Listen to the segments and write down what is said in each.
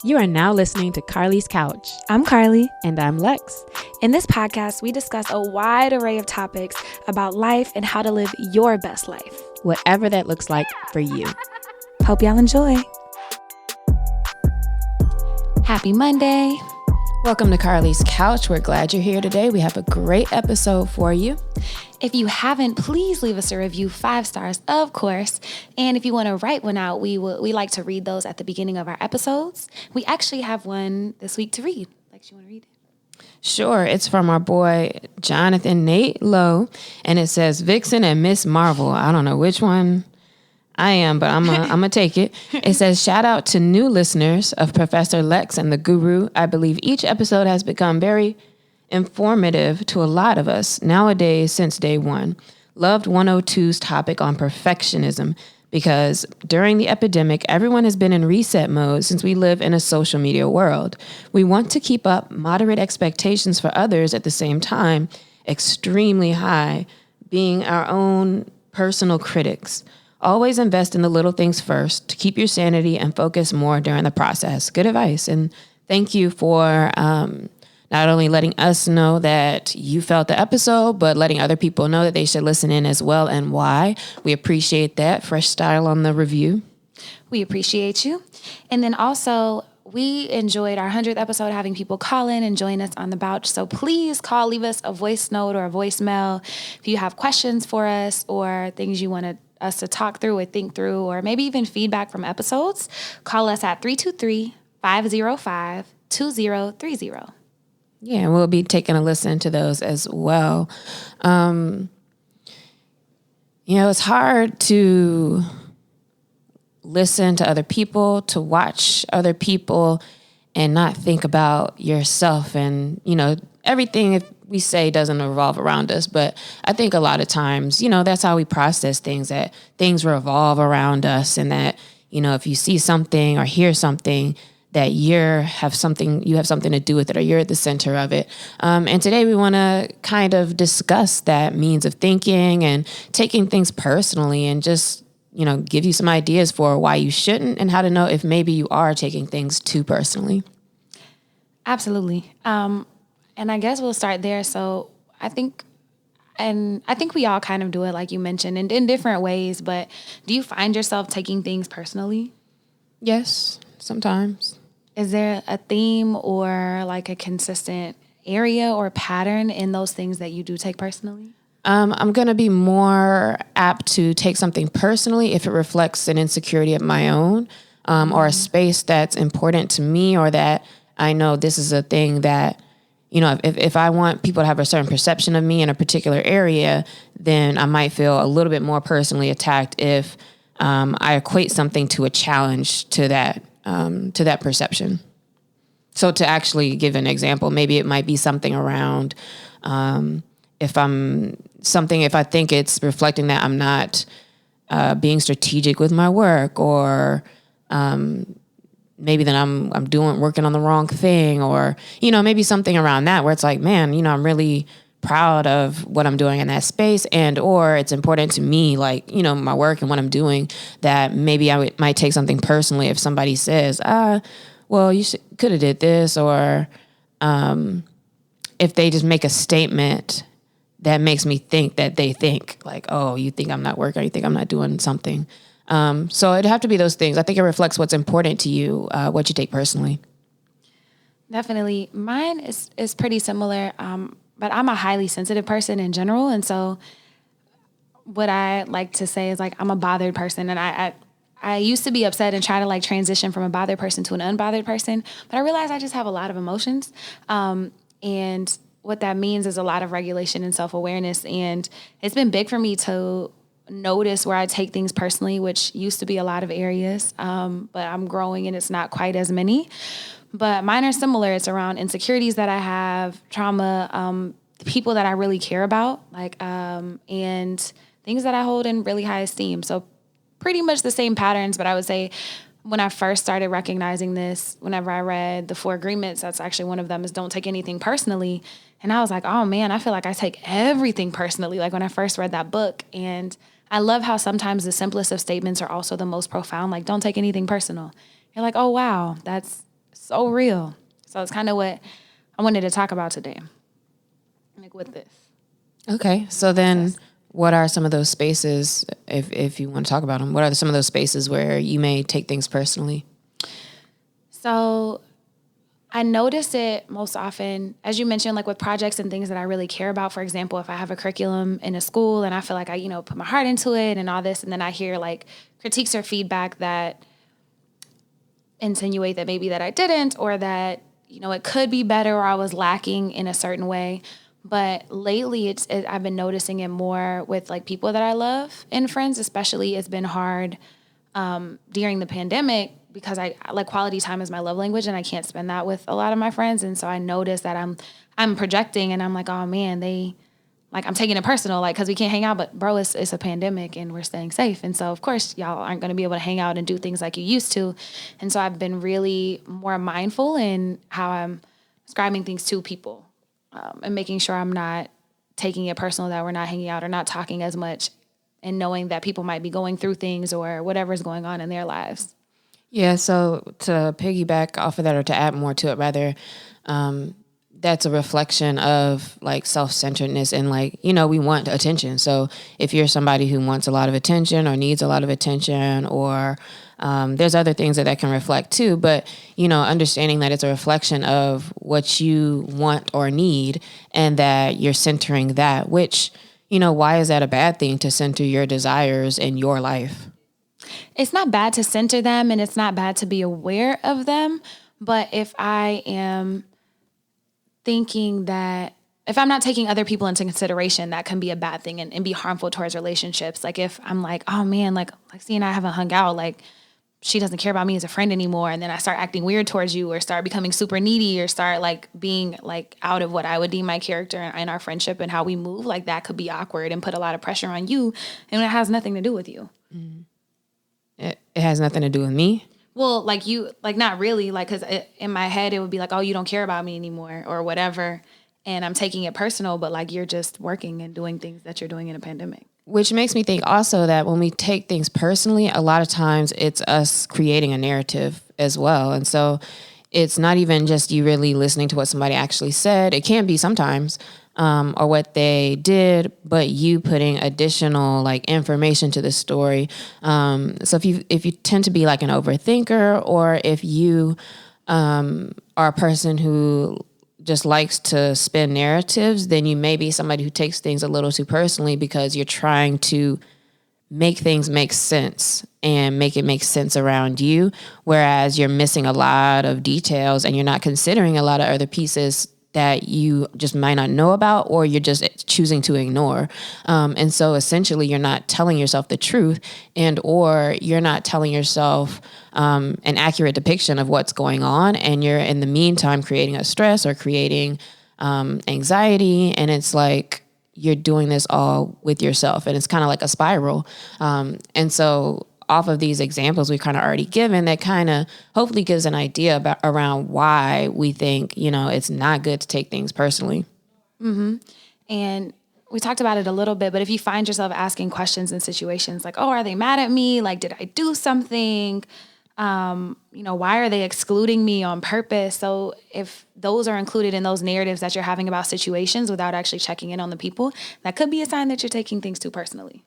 You are now listening to Carlie's Couch. I'm Carlie. And I'm Lex. In this podcast, we discuss a wide array of topics about life and how to live your best life. Whatever that looks like for you. Hope y'all enjoy. Happy Monday. Welcome to Carlie's Couch. We're glad you're here today. We have a great episode for you. If you haven't, please leave us a review, 5 stars, of course. And if you want to write one out, we like to read those at the beginning of our episodes. We actually have one this week to read. Lex, you want to read it? Sure. It's from our boy, Jonathan Nate Lowe. And it says, Vixen and Miss Marvel. I don't know which one I am, but I'm gonna take it. It says, shout out to new listeners of Professor Lex and the Guru. I believe each episode has become very informative to a lot of us nowadays since day one. Loved 102's topic on perfectionism because during the epidemic, everyone has been in reset mode since we live in a social media world. We want to keep up moderate expectations for others at the same time, extremely high, being our own personal critics. Always invest in the little things first to keep your sanity and focus more during the process. Good advice. And thank you for not only letting us know that you felt the episode, but letting other people know that they should listen in as well and why. We appreciate that. Fresh style on the review. We appreciate you. And then also, we enjoyed our 100th episode having people call in and join us on the couch. So please call, leave us a voice note or a voicemail if you have questions for us or things you want us to talk through or think through, or maybe even feedback from episodes. Call us at 323-505-2030. Yeah, and we'll be taking a listen to those as well. It's hard to listen to other people, to watch other people, and not think about yourself. And, everything we say doesn't revolve around us. But I think a lot of times, that's how we process things, that things revolve around us. And that, if you see something or hear something, that you have something to do with it, or you're at the center of it. And today we want to kind of discuss that means of thinking and taking things personally, and just, give you some ideas for why you shouldn't and how to know if maybe you are taking things too personally. Absolutely. And I guess we'll start there. So I think we all kind of do it, like you mentioned, and in different ways. But do you find yourself taking things personally? Yes, sometimes. Is there a theme or like a consistent area or pattern in those things that you do take personally? I'm going to be more apt to take something personally if it reflects an insecurity of my own, or a space that's important to me, or that I know this is a thing that, if I want people to have a certain perception of me in a particular area, then I might feel a little bit more personally attacked if I equate something to a challenge to that perception. So to actually give an example, maybe it might be something around if I think it's reflecting that I'm not being strategic with my work, or maybe then I'm working on the wrong thing, or maybe something around that where it's like, man, I'm really proud of what I'm doing in that space, and or it's important to me, like, my work and what I'm doing, that maybe I might take something personally if somebody says, well, you could have did this, or if they just make a statement that makes me think that they think like, oh, you think I'm not working, or you think I'm not doing something. So it'd have to be those things. I think it reflects what's important to you, what you take personally. Definitely. Mine is pretty similar. But I'm a highly sensitive person in general. And so what I like to say is, like, I'm a bothered person. And I used to be upset and try to like transition from a bothered person to an unbothered person. But I realized I just have a lot of emotions. And what that means is a lot of regulation and self-awareness. And it's been big for me to notice where I take things personally, which used to be a lot of areas. But I'm growing and it's not quite as many. But mine are similar. It's around insecurities that I have, trauma, the people that I really care about, like, and things that I hold in really high esteem. So pretty much the same patterns, but I would say when I first started recognizing this, whenever I read the 4 agreements, that's actually one of them, is don't take anything personally. And I was like, oh man, I feel like I take everything personally. Like when I first read that book, and I love how sometimes the simplest of statements are also the most profound. Like, don't take anything personal. You're like, oh wow, that's so real. So it's kind of what I wanted to talk about today, like with this. Okay. So then what are some of those spaces, if you want to talk about them, what are some of those spaces where you may take things personally? So I notice it most often, as you mentioned, like with projects and things that I really care about. For example, if I have a curriculum in a school and I feel like I, put my heart into it and all this, and then I hear like critiques or feedback that insinuate that maybe that I didn't, or that, it could be better, or I was lacking in a certain way. But lately I've been noticing it more with like people that I love and friends, especially. It's been hard during the pandemic because I like quality time is my love language, and I can't spend that with a lot of my friends. And so I notice that I'm projecting, and I'm like, oh man, I'm taking it personal, like, cause we can't hang out, but bro, it's a pandemic and we're staying safe. And so of course y'all aren't going to be able to hang out and do things like you used to. And so I've been really more mindful in how I'm describing things to people, and making sure I'm not taking it personal that we're not hanging out or not talking as much, and knowing that people might be going through things or whatever's going on in their lives. Yeah, so to piggyback off of that, or to add more to it rather, that's a reflection of like self-centeredness, and like, we want attention. So if you're somebody who wants a lot of attention or needs a lot of attention, or there's other things that can reflect too, but, understanding that it's a reflection of what you want or need, and that you're centering that, which, why is that a bad thing to center your desires in your life? It's not bad to center them, and it's not bad to be aware of them. But if I am thinking that, if I'm not taking other people into consideration, that can be a bad thing, and be harmful towards relationships. Like if I'm like, oh man, like Lexi and I haven't hung out, like she doesn't care about me as a friend anymore. And then I start acting weird towards you, or start becoming super needy, or start like being like out of what I would deem my character and our friendship and how we move. Like that could be awkward and put a lot of pressure on you. And it has nothing to do with you. Mm. It has nothing to do with me. Well, like you, like not really, like, cause in my head, it would be like, oh, you don't care about me anymore or whatever. And I'm taking it personal, but like you're just working and doing things that you're doing in a pandemic. Which makes me think also that when we take things personally, a lot of times it's us creating a narrative as well. And so it's not even just you really listening to what somebody actually said. It can be sometimes, or what they did, but you putting additional like information to the story. So if you tend to be like an overthinker, or if you are a person who just likes to spin narratives, then you may be somebody who takes things a little too personally, because you're trying to make things make sense and make it make sense around you, whereas you're missing a lot of details, and you're not considering a lot of other pieces that you just might not know about, or you're just choosing to ignore. And so essentially you're not telling yourself the truth, and or you're not telling yourself an accurate depiction of what's going on. And you're in the meantime creating a stress or creating anxiety. And it's like you're doing this all with yourself, and it's kind of like a spiral. And so off of these examples we've kind of already given, that kind of hopefully gives an idea around why we think, it's not good to take things personally. Mm-hmm. And we talked about it a little bit, but if you find yourself asking questions in situations like, oh, are they mad at me? Like, did I do something? Why are they excluding me on purpose? So if those are included in those narratives that you're having about situations without actually checking in on the people, that could be a sign that you're taking things too personally.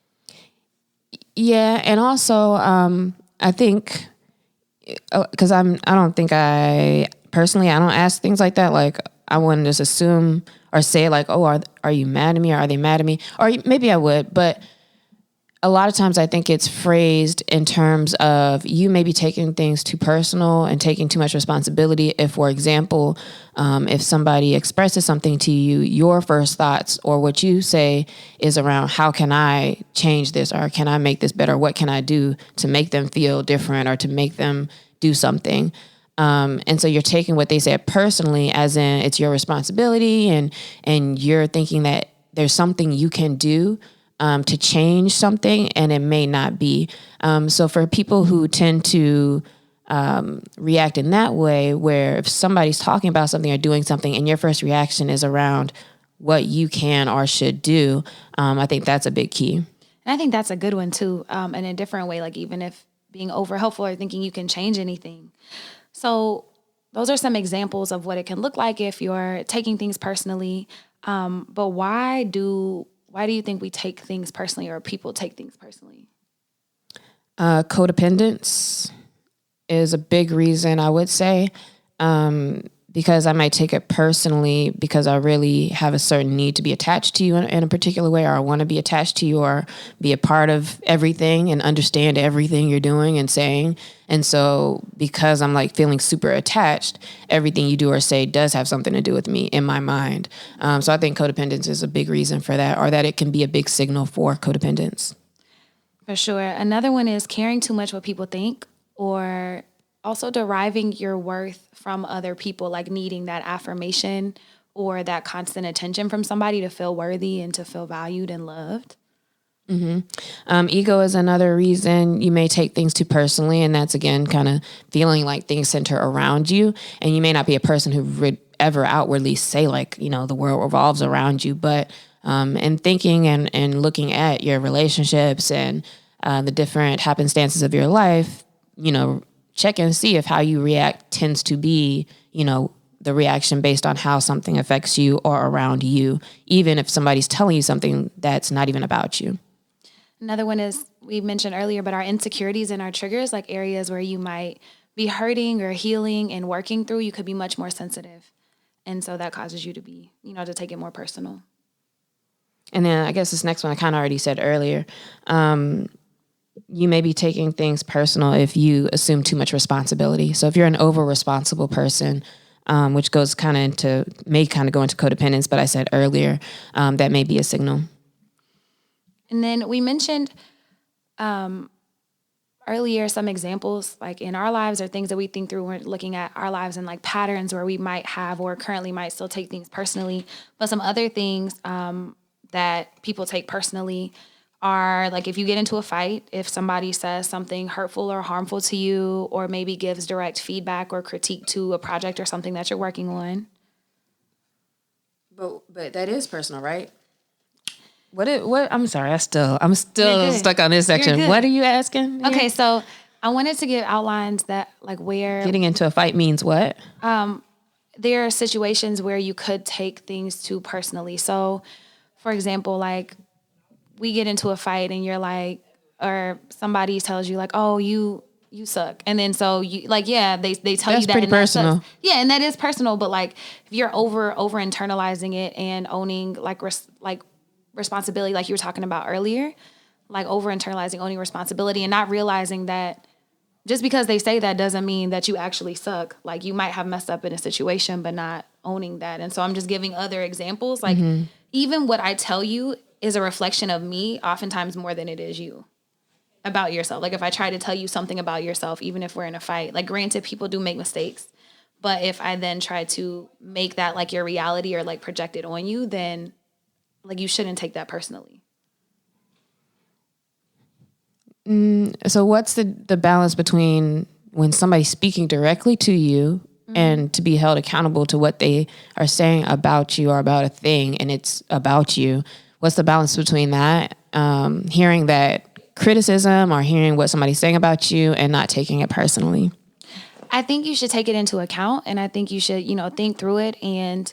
Yeah, and also I think, because I don't ask things like that. Like I wouldn't just assume or say like, oh, are you mad at me, or are they mad at me? Or maybe I would, but a lot of times I think it's phrased in terms of you maybe taking things too personal and taking too much responsibility. If, for example, if somebody expresses something to you, your first thoughts or what you say is around, how can I change this, or can I make this better? What can I do to make them feel different, or to make them do something? And so you're taking what they said personally, as in it's your responsibility, and you're thinking that there's something you can do to change something, and it may not be. So for people who tend to react in that way, where if somebody's talking about something or doing something and your first reaction is around what you can or should do, I think that's a big key. And I think that's a good one too, in a different way, like even if being over helpful or thinking you can change anything. So those are some examples of what it can look like if you're taking things personally. But why do you think we take things personally, or people take things personally? Codependence is a big reason, I would say, because I might take it personally because I really have a certain need to be attached to you in a particular way, or I want to be attached to you or be a part of everything and understand everything you're doing and saying. And so because I'm like feeling super attached, everything you do or say does have something to do with me in my mind. So I think codependence is a big reason for that, or that it can be a big signal for codependence. For sure. Another one is caring too much what people think, or also deriving your worth from other people, like needing that affirmation or that constant attention from somebody to feel worthy and to feel valued and loved. Ego is another reason you may take things too personally. And that's, again, kind of feeling like things center around you. And you may not be a person who would ever outwardly say, like, the world revolves around you. But in thinking and looking at your relationships and the different happenstances of your life, check and see if how you react tends to be, the reaction based on how something affects you or around you, even if somebody's telling you something that's not even about you. Another one is, we mentioned earlier, but our insecurities and our triggers, like areas where you might be hurting or healing and working through, you could be much more sensitive. And so that causes you to be, to take it more personal. And then I guess this next one I kind of already said earlier. You may be taking things personal if you assume too much responsibility. So if you're an over-responsible person, which may kind of go into codependence, but I said earlier, that may be a signal. And then we mentioned earlier some examples, like in our lives, or things that we think through when we're looking at our lives, and like patterns where we might have or currently might still take things personally. But some other things that people take personally are, like, if you get into a fight, if somebody says something hurtful or harmful to you, or maybe gives direct feedback or critique to a project or something that you're working on. But that is personal, right? What? I'm sorry. I'm still stuck on this section. What are you asking? Okay, here? So I wanted to give outlines that, like, where getting into a fight means what? There are situations where you could take things too personally. So, for example, like, we get into a fight and you're like, or somebody tells you like, oh, you suck. And then so you like, yeah, they tell that's you that. Pretty personal. Yeah. And that is personal. But like, if you're over internalizing it and owning like responsibility, like you were talking about earlier, like over internalizing, owning responsibility, and not realizing that just because they say that doesn't mean that you actually suck. Like, you might have messed up in a situation, but not owning that. And so I'm just giving other examples. Like, even what I tell you is a reflection of me, oftentimes more than it is you, about yourself. Like, if I try to tell you something about yourself, even if we're in a fight, like, granted, people do make mistakes, but if I then try to make that like your reality or like project it on you, then like you shouldn't take that personally. So what's the balance between when somebody's speaking directly to you and to be held accountable to what they are saying about you or about a thing, and it's about you? What's the balance between that, hearing that criticism or hearing what somebody's saying about you and not taking it personally? I think you should take it into account, and I think you should, think through it and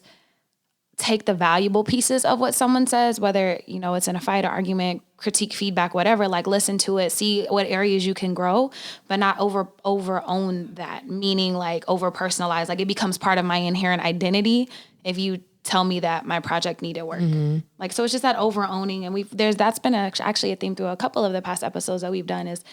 take the valuable pieces of what someone says, whether, it's in a fight or argument, critique, feedback, whatever, like listen to it, see what areas you can grow, but not over own that, meaning like over personalize. Like, it becomes part of my inherent identity if you tell me that my project needed work. Like, so it's just that over owning. And that's been actually a theme through a couple of the past episodes that we've done is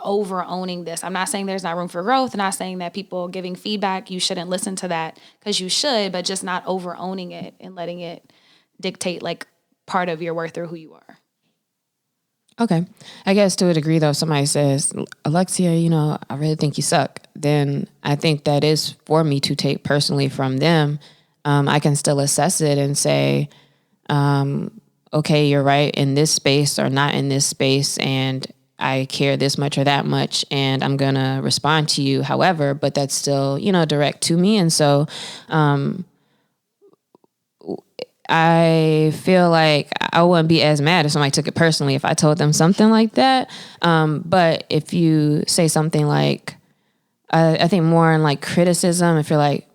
over owning this. I'm not saying there's not room for growth. I'm not saying that people giving feedback, you shouldn't listen to that, because you should, but just not over owning it and letting it dictate like part of your worth or who you are. Okay. I guess to a degree though, if somebody says, Alexia, I really think you suck, then I think that is for me to take personally from them. I can still assess it and say, okay, you're right in this space or not in this space, and I care this much or that much, and I'm going to respond to you however, but that's still, direct to me. And so I feel like I wouldn't be as mad if somebody took it personally if I told them something like that. But if you say something like, I think more in like criticism, if you're like,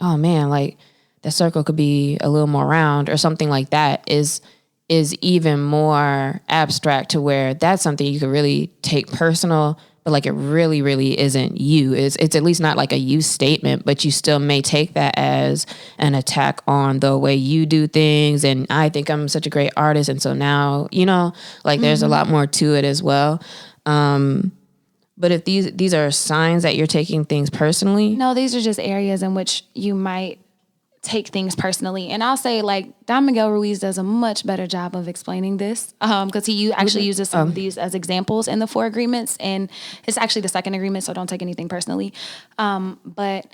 oh man, like the circle could be a little more round or something like that, is even more abstract, to where that's something you could really take personal, but like it really, really isn't you. It's at least not like a you statement, but you still may take that as an attack on the way you do things. And I think I'm such a great artist. And so now, like there's a lot more to it as well. But if these are signs that you're taking things personally. No, these are just areas in which you might take things personally. And I'll say, like, Don Miguel Ruiz does a much better job of explaining this, because he actually uses some of these as examples in the 4 agreements. And it's actually the 2nd agreement, so don't take anything personally. But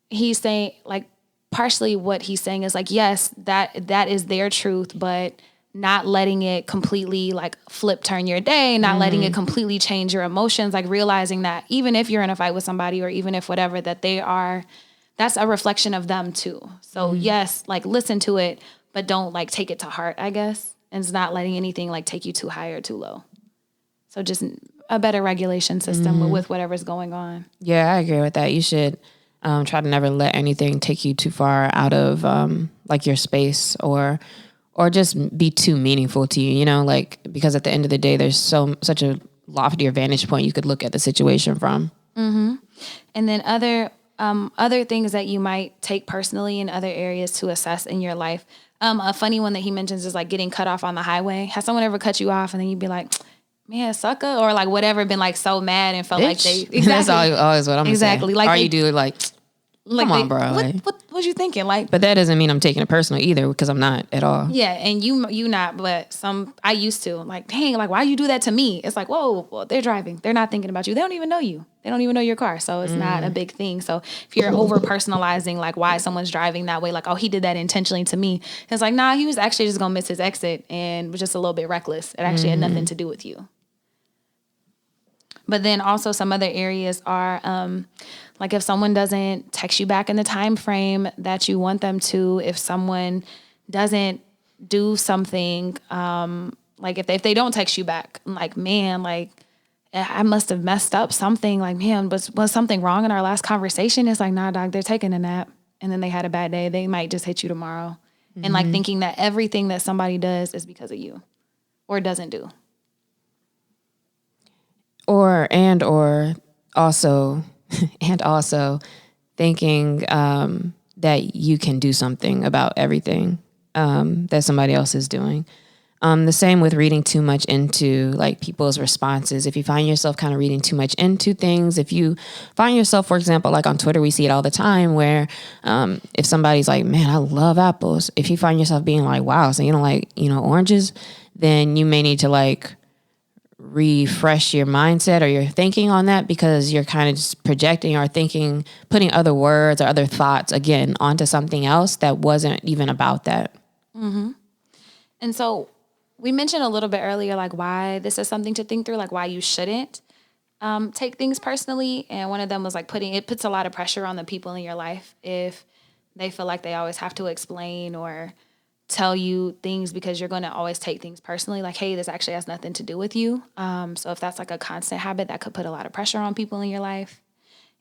he's saying, like, partially what he's saying is like, yes, that is their truth, but not letting it completely like turn your day, not letting it completely change your emotions, like realizing that even if you're in a fight with somebody, or even if whatever, that that's a reflection of them too. So yes, like listen to it, but don't like take it to heart, I guess. And it's not letting anything like take you too high or too low. So just a better regulation system with whatever's going on. Yeah, I agree with that. You should try to never let anything take you too far out of like your space, or just be too meaningful to you, like, because at the end of the day, there's such a loftier vantage point you could look at the situation from. Mm-hmm. And then other things that you might take personally in other areas to assess in your life. A funny one that he mentions is like getting cut off on the highway. Has someone ever cut you off and then you'd be like, man, sucker, or like whatever, been like so mad and felt like they exactly. That's always what I'm exactly saying. like or you do like come on, bro. What you thinking? Like, but that doesn't mean I'm taking it personal either, because I'm not at all. Yeah, and you not, but I used to. Like, dang, like why you do that to me? It's like, whoa, well, they're driving. They're not thinking about you. They don't even know you. They don't even know your car. So it's not a big thing. So if you're over personalizing like why someone's driving that way, like, oh, he did that intentionally to me. It's like, nah, he was actually just gonna miss his exit and was just a little bit reckless. It actually had nothing to do with you. But then also some other areas are like if someone doesn't text you back in the time frame that you want them to, if someone doesn't do something, like if they don't text you back, like, man, like I must have messed up something, like, man, was something wrong in our last conversation? It's like, nah, dog, they're taking a nap and then they had a bad day. They might just hit you tomorrow. And like thinking that everything that somebody does is because of you or doesn't do. Or also thinking that you can do something about everything that somebody else is doing. The same with reading too much into like people's responses. If you find yourself kind of reading too much into things, if you find yourself, for example, like on Twitter, we see it all the time where if somebody's like, man, I love apples. If you find yourself being like, wow, so you don't like, oranges, then you may need to like refresh your mindset or your thinking on that, because you're kind of just projecting or thinking, putting other words or other thoughts again onto something else that wasn't even about that. Mm-hmm. And so we mentioned a little bit earlier, like why this is something to think through, like why you shouldn't take things personally. And one of them was like it puts a lot of pressure on the people in your life if they feel like they always have to explain or tell you things, because you're going to always take things personally. Like, hey, this actually has nothing to do with you. So if that's like a constant habit, that could put a lot of pressure on people in your life.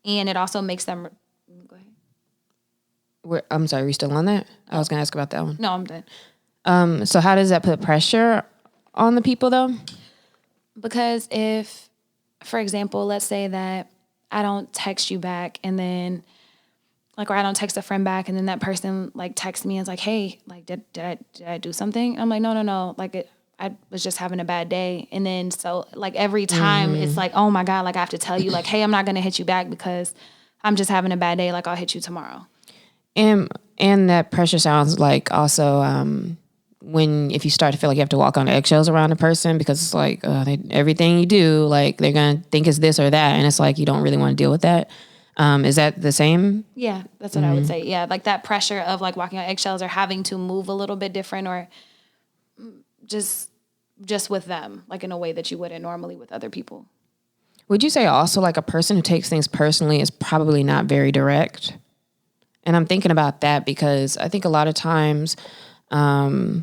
And it also makes them... Go ahead. I'm sorry, are we still on that? I was going to ask about that one. No, I'm done. So how does that put pressure on the people though? Because if, for example, let's say that I don't text you back and then like, or I don't text a friend back and then that person like texts me and is like, hey, like, did I do something? I'm like, no. Like I was just having a bad day. And then, so like every time it's like, oh my God, like I have to tell you like, hey, I'm not going to hit you back because I'm just having a bad day. Like I'll hit you tomorrow. And that pressure sounds like also, if you start to feel like you have to walk on eggshells around a person, because it's like everything you do, like they're going to think it's this or that. And it's like, you don't really want to deal with that. Is that the same? Yeah, that's what I would say. Yeah, like that pressure of like walking on eggshells or having to move a little bit different, or just with them, like in a way that you wouldn't normally with other people. Would you say also like a person who takes things personally is probably not very direct? And I'm thinking about that because I think a lot of times, like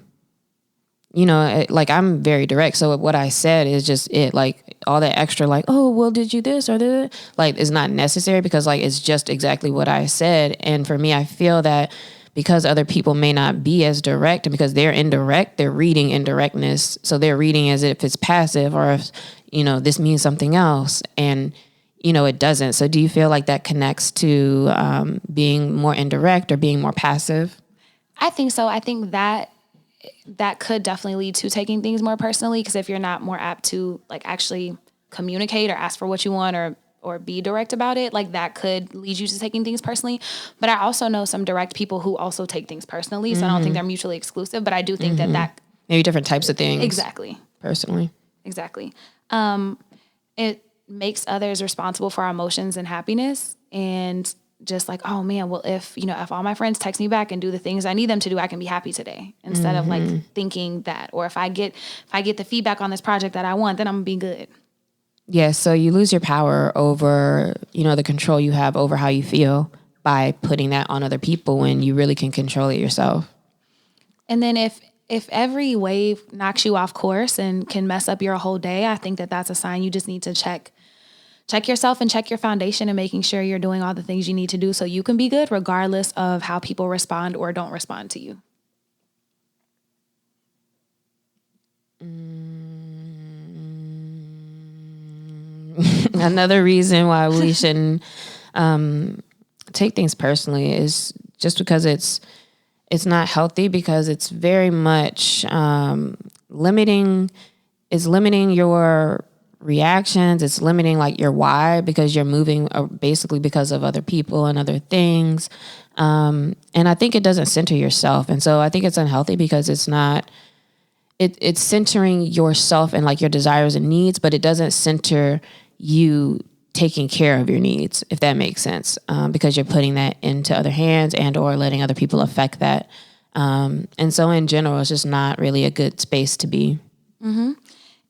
I'm very direct. So what I said is just it. Like all that extra like, oh, well, did you this or that? Like, is not necessary because like it's just exactly what I said. And for me, I feel that because other people may not be as direct and because they're indirect, they're reading indirectness. So they're reading as if it's passive or if, this means something else. And, it doesn't. So do you feel like that connects to being more indirect or being more passive? I think so. I think that could definitely lead to taking things more personally, because if you're not more apt to like actually communicate or ask for what you want or be direct about it, like that could lead you to taking things personally. But I also know some direct people who also take things personally. So I don't think they're mutually exclusive, but I do think that maybe different types of things. Exactly. Personally. Exactly. It makes others responsible for our emotions and happiness, and just like, oh man, well, if all my friends text me back and do the things I need them to do, I can be happy today, instead of like thinking that, or if I get the feedback on this project that I want, then I'm gonna be good. Yeah. So you lose your power over, the control you have over how you feel by putting that on other people when you really can control it yourself. And then if every wave knocks you off course and can mess up your whole day, I think that that's a sign you just need to check yourself and check your foundation and making sure you're doing all the things you need to do so you can be good regardless of how people respond or don't respond to you. Another reason why we shouldn't take things personally is just because it's not healthy, because it's very much limiting your reactions. It's limiting like your why, because you're moving basically because of other people and other things. And I think it doesn't center yourself. And so I think it's unhealthy because it's not, it's centering yourself and like your desires and needs, but it doesn't center you taking care of your needs, if that makes sense, because you're putting that into other hands and or letting other people affect that. And so in general, it's just not really a good space to be. Mm-hmm.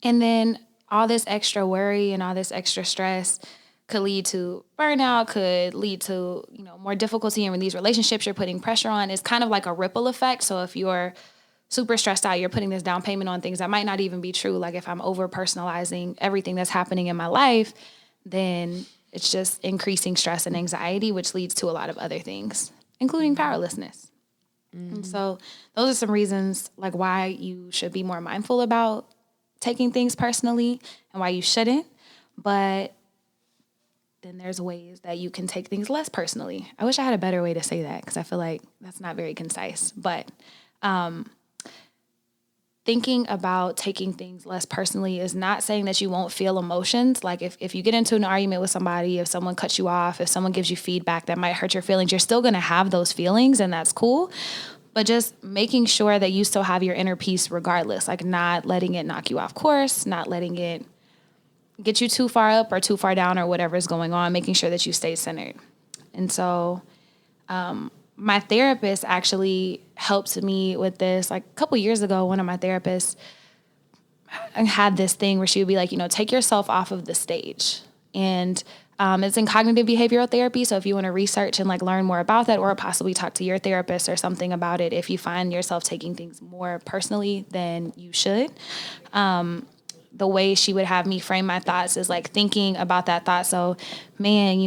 And then all this extra worry and all this extra stress could lead to burnout, could lead to, more difficulty in these relationships you're putting pressure on. It's kind of like a ripple effect. So if you're super stressed out, you're putting this down payment on things that might not even be true. Like if I'm over personalizing everything that's happening in my life, then it's just increasing stress and anxiety, which leads to a lot of other things, including powerlessness. Mm-hmm. And so those are some reasons like why you should be more mindful about taking things personally and why you shouldn't. But then there's ways that you can take things less personally. I wish I had a better way to say that, because I feel like that's not very concise. But thinking about taking things less personally is not saying that you won't feel emotions. Like if you get into an argument with somebody, if someone cuts you off, if someone gives you feedback that might hurt your feelings, you're still going to have those feelings, and that's cool. But just making sure that you still have your inner peace regardless, like not letting it knock you off course, not letting it get you too far up or too far down or whatever is going on, making sure that you stay centered. And so my therapist actually helped me with this. Like a couple years ago, one of my therapists had this thing where she would be like, take yourself off of the stage. And it's in cognitive behavioral therapy. So if you want to research and like learn more about that, or possibly talk to your therapist or something about it, if you find yourself taking things more personally than you should, the way she would have me frame my thoughts is like thinking about that thought. So, man,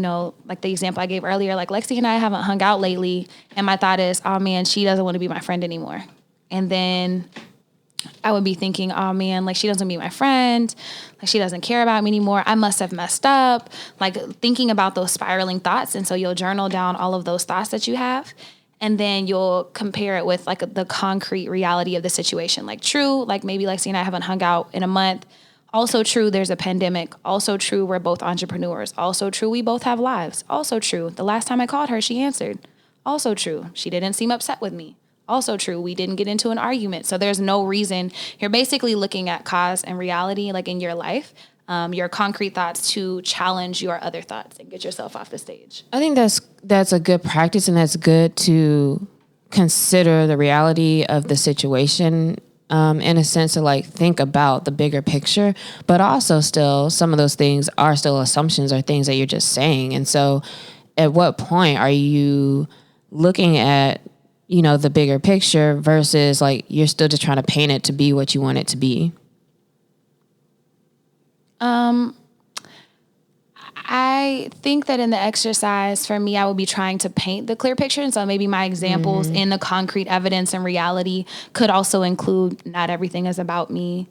like the example I gave earlier, like Lexi and I haven't hung out lately. And my thought is, oh man, she doesn't want to be my friend anymore. And then I would be thinking, oh man, like she doesn't be my friend. Like she doesn't care about me anymore. I must have messed up. Like thinking about those spiraling thoughts. And so you'll journal down all of those thoughts that you have. And then you'll compare it with like the concrete reality of the situation. Like true, like maybe Lexi and I haven't hung out in a month. Also true, there's a pandemic. Also true, we're both entrepreneurs. Also true, we both have lives. Also true, the last time I called her, she answered. Also true, she didn't seem upset with me. Also true, we didn't get into an argument. So there's no reason. You're basically looking at cause and reality, like in your life, your concrete thoughts to challenge your other thoughts and get yourself off the stage. I think that's a good practice, and that's good to consider the reality of the situation, in a sense to like think about the bigger picture, but also still some of those things are still assumptions or things that you're just saying. And so at what point are you looking at, the bigger picture versus like you're still just trying to paint it to be what you want it to be? I think that in the exercise, for me, I would be trying to paint the clear picture. And so maybe my examples in the concrete evidence and reality could also include not everything is about me.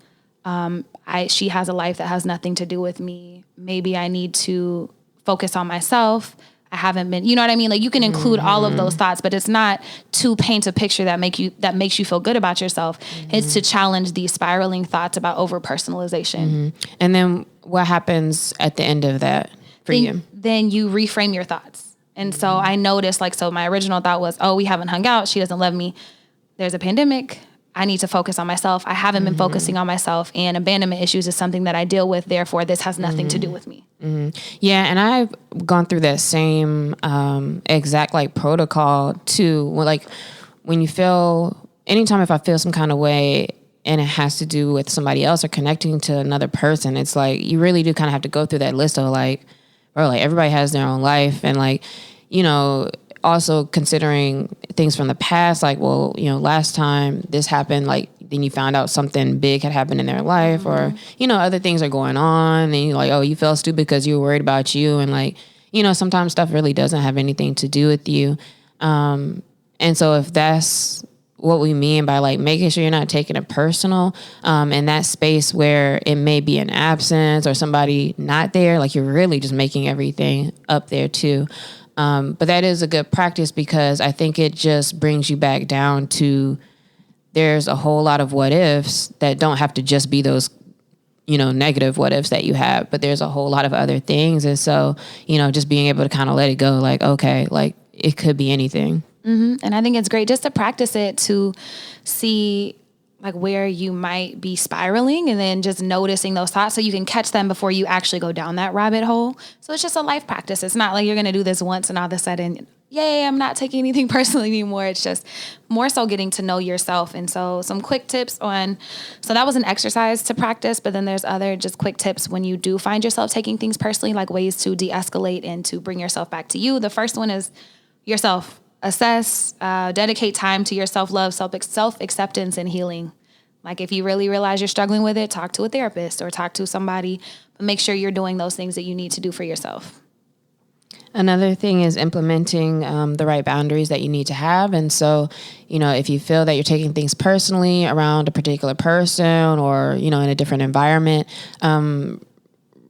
She has a life that has nothing to do with me. Maybe I need to focus on myself. I haven't been, you know what I mean? Like you can include all of those thoughts, but it's not to paint a picture that makes you feel good about yourself. It's to challenge these spiraling thoughts about over personalization. And then what happens at the end of that for you? Then you reframe your thoughts. And so I noticed, so my original thought was, oh, we haven't hung out. She doesn't love me. There's a pandemic. I need to focus on myself. I haven't been focusing on myself, and abandonment issues is something that I deal with. Therefore, this has nothing to do with me. Yeah. And I've gone through that same exact protocol too. When you feel, anytime if I feel some kind of way and it has to do with somebody else or connecting to another person, it's you really do kind of have to go through that list of everybody has their own life. And also considering things from the past, last time this happened, then you found out something big had happened in their life or, other things are going on and you're oh, you felt stupid because you were worried about you. And sometimes stuff really doesn't have anything to do with you. And so if that's what we mean by making sure you're not taking it personal, in that space where it may be an absence or somebody not there, you're really just making everything up there too. But that is a good practice because I think it just brings you back down to there's a whole lot of what ifs that don't have to just be those, negative what ifs that you have, but there's a whole lot of other things. And so, just being able to kind of let it go, okay, it could be anything. And I think it's great just to practice it to see where you might be spiraling and then just noticing those thoughts so you can catch them before you actually go down that rabbit hole. So it's just a life practice. It's not you're going to do this once and all of a sudden, yay, I'm not taking anything personally anymore. It's just more so getting to know yourself. And so some quick tips so that was an exercise to practice, but then there's other just quick tips when you do find yourself taking things personally, ways to de-escalate and to bring yourself back to you. The first one is yourself. Assess, dedicate time to your self-love, self-acceptance, and healing. If you really realize you're struggling with it, talk to a therapist or talk to somebody, but make sure you're doing those things that you need to do for yourself. Another thing is implementing the right boundaries that you need to have. And so, if you feel that you're taking things personally around a particular person or, in a different environment,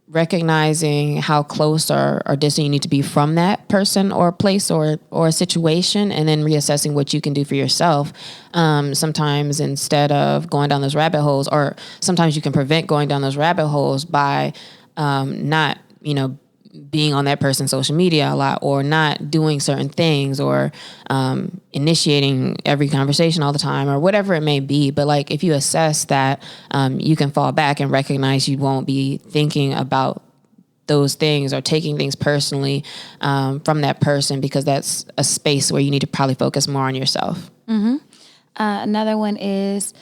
recognizing how close or distant you need to be from that person or place or a situation, and then reassessing what you can do for yourself. Sometimes instead of going down those rabbit holes, or sometimes you can prevent going down those rabbit holes by not, being on that person's social media a lot, or not doing certain things, or initiating every conversation all the time, or whatever it may be. But if you assess that, you can fall back and recognize you won't be thinking about those things or taking things personally from that person, because that's a space where you need to probably focus more on yourself. Another one is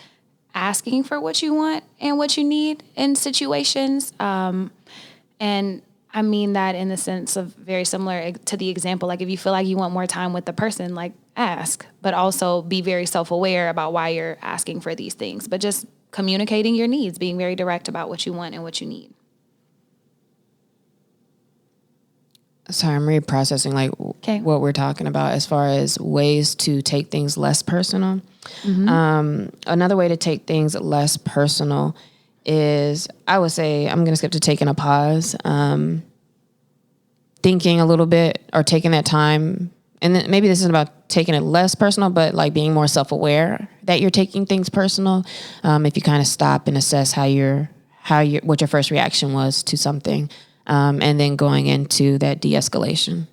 asking for what you want and what you need in situations. And I mean that in the sense of very similar to the example. If you feel like you want more time with the person, ask, but also be very self-aware about why you're asking for these things, but just communicating your needs, being very direct about what you want and what you need. Sorry, I'm reprocessing what we're talking about as far as ways to take things less personal. Another way to take things less personal is, I would say, I'm going to skip to taking a pause, thinking a little bit, or taking that time. And then maybe this isn't about taking it less personal, but being more self-aware that you're taking things personal. If you kind of stop and assess what your first reaction was to something, and then going into that de-escalation.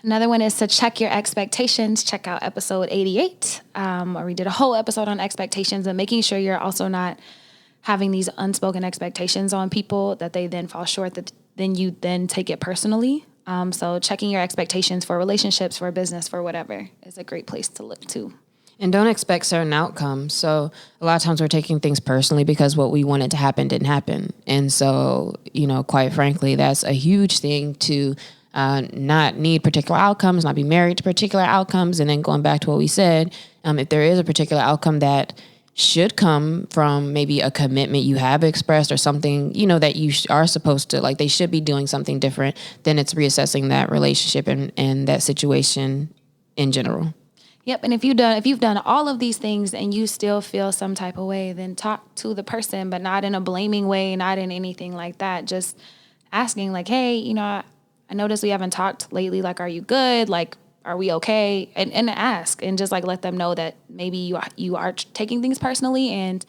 Another one is to check your expectations. Check out episode 88, where we did a whole episode on expectations, and making sure you're also not having these unspoken expectations on people that they then fall short, that then you then take it personally. So checking your expectations for relationships, for business, for whatever is a great place to look to. And don't expect certain outcomes. So a lot of times we're taking things personally because what we wanted to happen didn't happen. And so, quite frankly, that's a huge thing to not need particular outcomes, not be married to particular outcomes. And then going back to what we said, if there is a particular outcome that should come from maybe a commitment you have expressed or something, you know, that you are supposed to, like, they should be doing something different, then it's reassessing that relationship and that situation in general. Yep. And if you've done all of these things and you still feel some type of way, then talk to the person, but not in a blaming way, not in anything like that. Just asking like, hey, you know, I noticed we haven't talked lately. Like, are you good? Like, are we okay? And ask and just like let them know that maybe you are taking things personally, and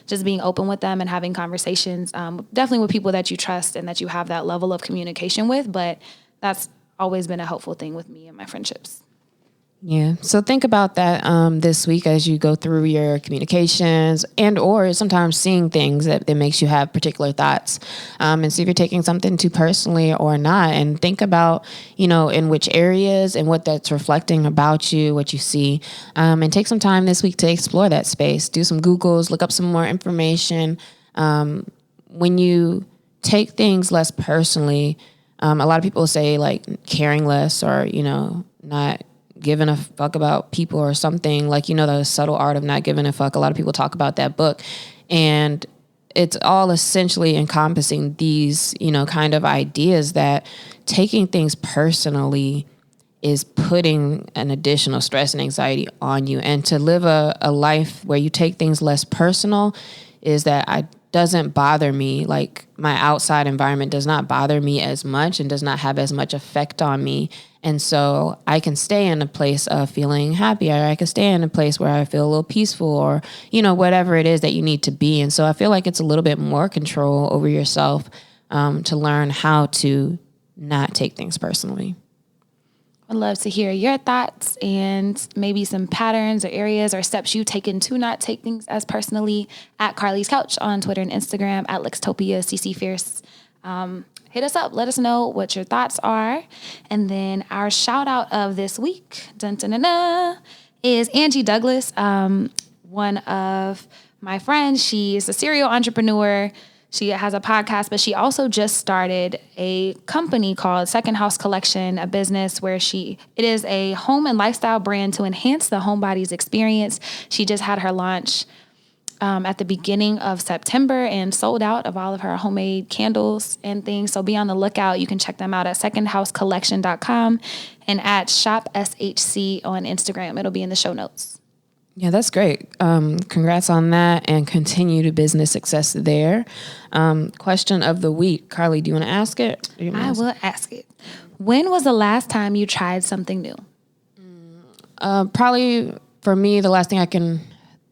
just being open with them and having conversations, definitely with people that you trust and that you have that level of communication with. But that's always been a helpful thing with me and my friendships. Yeah. So think about that this week as you go through your communications, and or sometimes seeing things that makes you have particular thoughts, and see if you're taking something too personally or not. And think about, you know, in which areas and what that's reflecting about you, what you see, and take some time this week to explore that space. Do some Googles, look up some more information. When you take things less personally, a lot of people say like caring less, or, you know, not giving a fuck about people or something, like, you know, the subtle art of not giving a fuck. A lot of people talk about that book, and it's all essentially encompassing these, you know, kind of ideas that taking things personally is putting an additional stress and anxiety on you. And to live a life where you take things less personal is that doesn't bother me. Like, my outside environment does not bother me as much and does not have as much effect on me. And so I can stay in a place of feeling happy, or I can stay in a place where I feel a little peaceful, or, you know, whatever it is that you need to be. And so I feel like it's a little bit more control over yourself, to learn how to not take things personally. I'd love to hear your thoughts and maybe some patterns or areas or steps you've taken to not take things as personally at Carlie's Couch on Twitter and Instagram, at Lextopia CC Fierce. Hit us up. Let us know what your thoughts are. And then our shout out of this week, is Angie Douglass, one of my friends. She's a serial entrepreneur. She has a podcast, but she also just started a company called Second House Collection, a business where it is a home and lifestyle brand to enhance the homebody's experience. She just had her launch at the beginning of September and sold out of all of her homemade candles and things. So be on the lookout. You can check them out at secondhousecollection.com and at shopshc on Instagram. It'll be in the show notes. Yeah, that's great. Congrats on that, and continued business success there. Question of the week. Carlie, do you want to ask it? I will ask it. When was the last time you tried something new? Probably for me, the last thing I can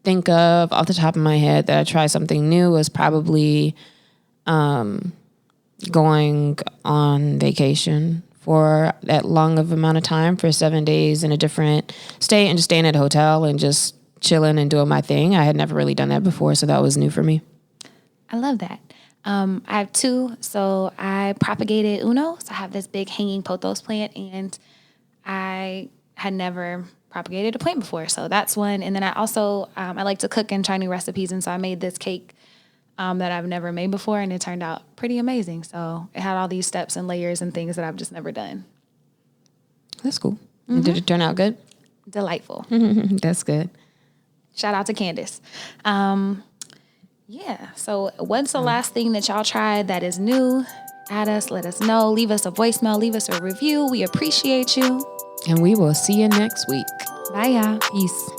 think of off the top of my head that I tried something new was probably going on vacation for that long of amount of time, for 7 days in a different state, and just staying at a hotel and just chilling and doing my thing. I had never really done that before, so that was new for me. I love that. I have two. So I propagated Uno. So I have this big hanging pothos plant, and I had never propagated a plant before. So that's one. And then I also, I like to cook and try new recipes. And so I made this cake that I've never made before, and it turned out pretty amazing. So it had all these steps and layers and things that I've just never done. That's cool. Mm-hmm. Did it turn out good? Delightful. That's good. Shout out to Candace. Yeah. So what's the last thing that y'all tried that is new? Add us, let us know. Leave us a voicemail, leave us a review. We appreciate you. And we will see you next week. Bye, y'all. Peace.